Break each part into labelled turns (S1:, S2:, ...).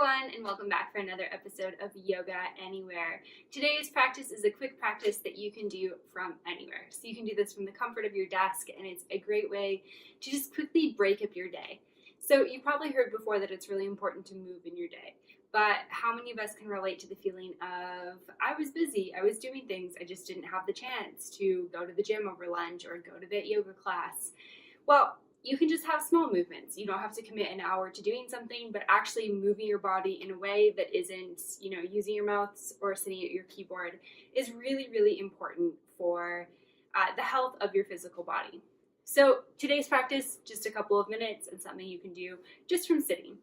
S1: everyone, and welcome back for another episode of Yoga Anywhere. Today's practice is a quick practice that you can do from anywhere. So you can do this from the comfort of your desk, and it's a great way to just quickly break up your day. So you probably heard before that it's really important to move in your day, but how many of us can relate to the feeling of, I was busy, I was doing things, I just didn't have the chance to go to the gym over lunch or go to that yoga class? Well, you can just have small movements. You don't have to commit an hour to doing something, but actually moving your body in a way that isn't, using your mouth or sitting at your keyboard is really, really important for the health of your physical body. So today's practice, just a couple of minutes and something you can do just from sitting.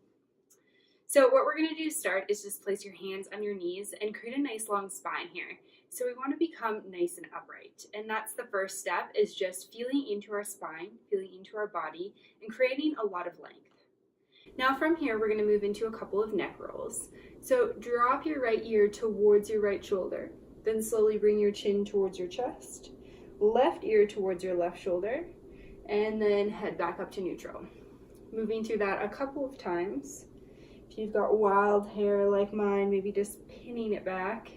S1: So what we're going to do to start is just place your hands on your knees and create a nice long spine here. So we want to become nice and upright. And that's the first step, is just feeling into our spine, feeling into our body, and creating a lot of length. Now from here, we're going to move into a couple of neck rolls. So drop your right ear towards your right shoulder. Then slowly bring your chin towards your chest. Left ear towards your left shoulder. And then head back up to neutral. Moving through that a couple of times. If you've got wild hair like mine, maybe just pinning it back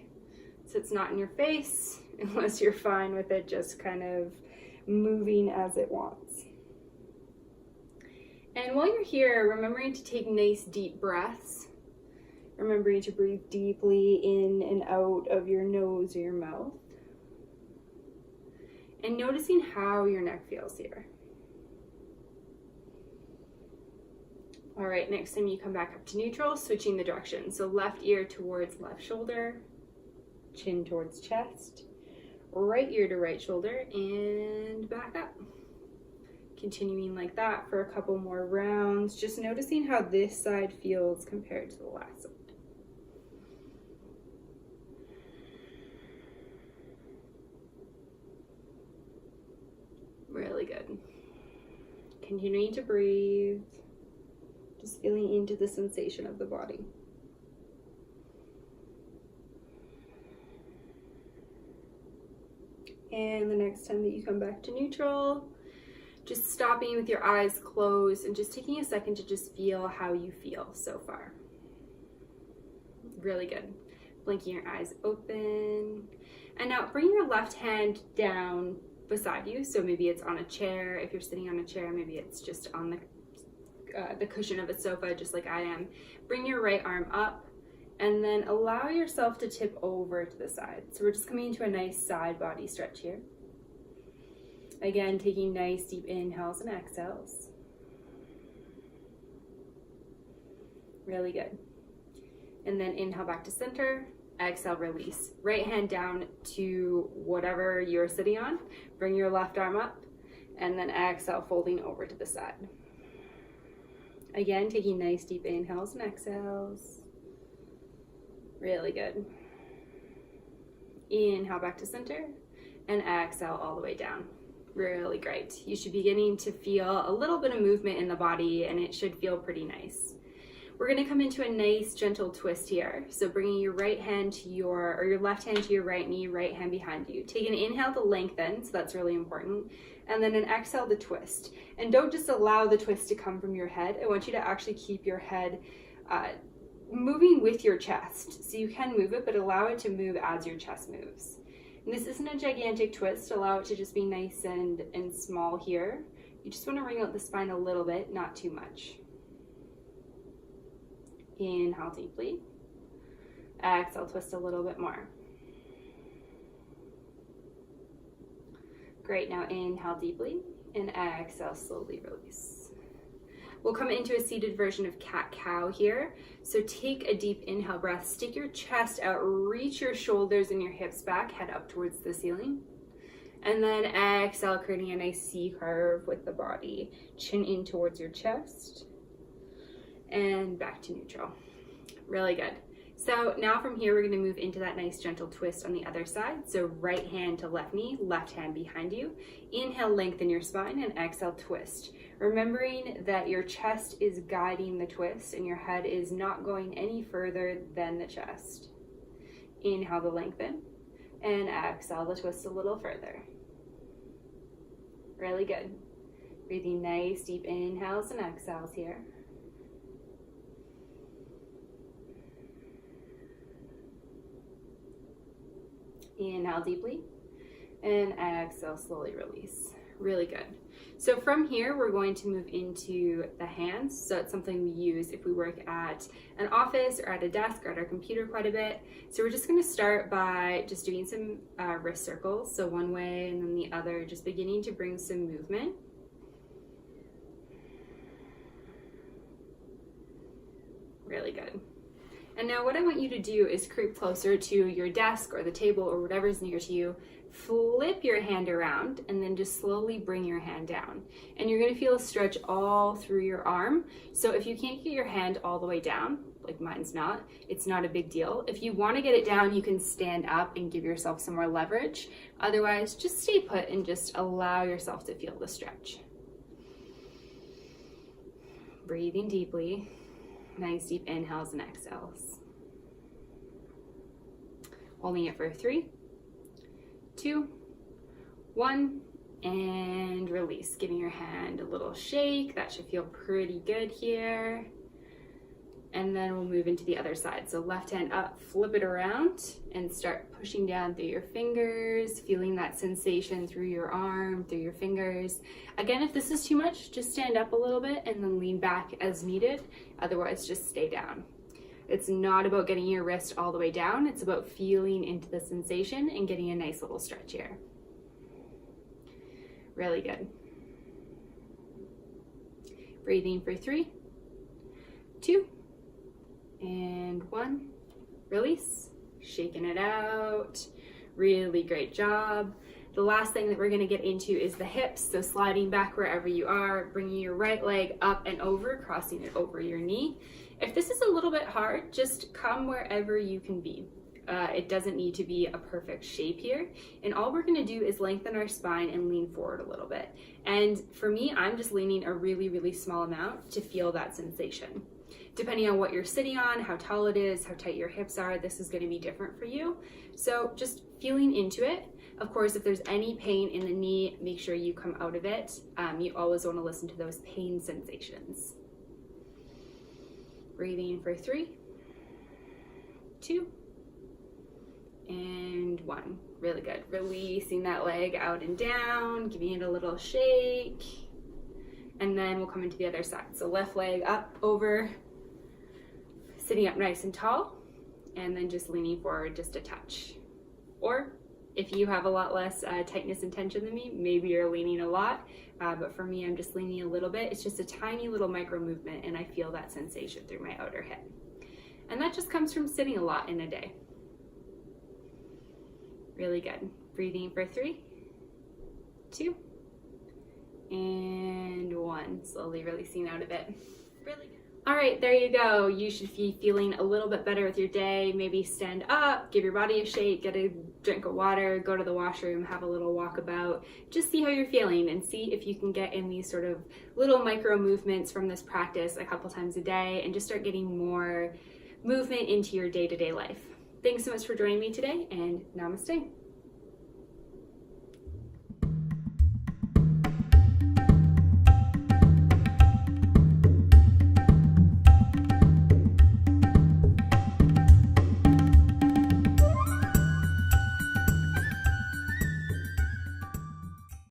S1: so it's not in your face, unless you're fine with it just kind of moving as it wants. And while you're here, remembering to take nice deep breaths, remembering to breathe deeply in and out of your nose or your mouth, and noticing how your neck feels here. All right, next time you come back up to neutral, switching the direction. So left ear towards left shoulder, chin towards chest, right ear to right shoulder, and back up. Continuing like that for a couple more rounds, just noticing how this side feels compared to the last side. Really good. Continuing to breathe, just feeling into the sensation of the body. And the next time that you come back to neutral, just stopping with your eyes closed and just taking a second to just feel how you feel so far. Really good. Blinking your eyes open. And now bring your left hand down beside you. So maybe it's on a chair. If you're sitting on a chair, maybe it's just on the cushion of a sofa, just like I am. Bring your right arm up. And then allow yourself to tip over to the side. So we're just coming into a nice side body stretch here. Again, taking nice deep inhales and exhales. Really good. And then inhale back to center, exhale, release. Right hand down to whatever you're sitting on. Bring your left arm up, and then exhale, folding over to the side. Again, taking nice deep inhales and exhales. Really good. Inhale back to center and exhale all the way down. Really great. You should be beginning to feel a little bit of movement in the body, and it should feel pretty nice. We're going to come into a nice gentle twist here. So bringing your right hand to your left hand to your right knee, right hand behind you. Take an inhale to lengthen, so that's really important. And then an exhale to twist. And don't just allow the twist to come from your head. I want you to actually keep your head moving with your chest. So you can move it, but allow it to move as your chest moves. And this isn't a gigantic twist. Allow it to just be nice and small here. You just want to wring out the spine a little bit, not too much. Inhale deeply. Exhale, twist a little bit more. Great, now inhale deeply and exhale, slowly release. We'll come into a seated version of cat-cow here. So take a deep inhale breath, stick your chest out, reach your shoulders and your hips back, head up towards the ceiling. And then exhale, creating a nice C curve with the body. Chin in towards your chest and back to neutral. Really good. So now from here, we're going to move into that nice gentle twist on the other side. So right hand to left knee, left hand behind you. Inhale, lengthen your spine, and exhale, twist. Remembering that your chest is guiding the twist and your head is not going any further than the chest. Inhale to lengthen, and exhale to twist a little further. Really good. Breathing nice deep inhales and exhales here. Inhale deeply, and exhale, slowly release. Really good. So from here, we're going to move into the hands. So it's something we use if we work at an office or at a desk or at our computer quite a bit. So we're just gonna start by just doing some wrist circles. So one way and then the other, just beginning to bring some movement. Really good. And now what I want you to do is creep closer to your desk or the table or whatever's near to you. Flip your hand around and then just slowly bring your hand down. And you're gonna feel a stretch all through your arm. So if you can't get your hand all the way down, like mine's not, it's not a big deal. If you wanna get it down, you can stand up and give yourself some more leverage. Otherwise, just stay put and just allow yourself to feel the stretch. Breathing deeply. Nice deep inhales and exhales. Holding it for 3, 2, 1, and release. Giving your hand a little shake. That should feel pretty good here. And then we'll move into the other side. So left hand up, flip it around, and start pushing down through your fingers, feeling that sensation through your arm, through your fingers. Again, if this is too much, just stand up a little bit and then lean back as needed. Otherwise, just stay down. It's not about getting your wrist all the way down. It's about feeling into the sensation and getting a nice little stretch here. Really good. Breathing for 3, 2, and 1. Release. Shaking it out. Really great job. The last thing that we're going to get into is the hips. So sliding back wherever you are, bringing your right leg up and over, crossing it over your knee. If this is a little bit hard, just come wherever you can be. It doesn't need to be a perfect shape here. And all we're gonna do is lengthen our spine and lean forward a little bit. And for me, I'm just leaning a really, really small amount to feel that sensation. Depending on what you're sitting on, how tall it is, how tight your hips are, this is gonna be different for you. So just feeling into it. Of course, if there's any pain in the knee, make sure you come out of it. You always wanna listen to those pain sensations. Breathing for 3, 2, and 1. Really good. Releasing that leg out and down, giving it a little shake. And then we'll come into the other side. So left leg up, over, sitting up nice and tall, and then just leaning forward just a touch. Or if you have a lot less tightness and tension than me, maybe you're leaning a lot, but for me, I'm just leaning a little bit. It's just a tiny little micro movement, and I feel that sensation through my outer hip. And that just comes from sitting a lot in a day. Really good. Breathing for 3, 2, and 1. Slowly releasing out of it. Really good. All right, there you go. You should be feeling a little bit better with your day. Maybe stand up, give your body a shake, get a drink of water, go to the washroom, have a little walkabout. Just see how you're feeling and see if you can get in these sort of little micro movements from this practice a couple times a day and just start getting more movement into your day-to-day life. Thanks so much for joining me today, and namaste.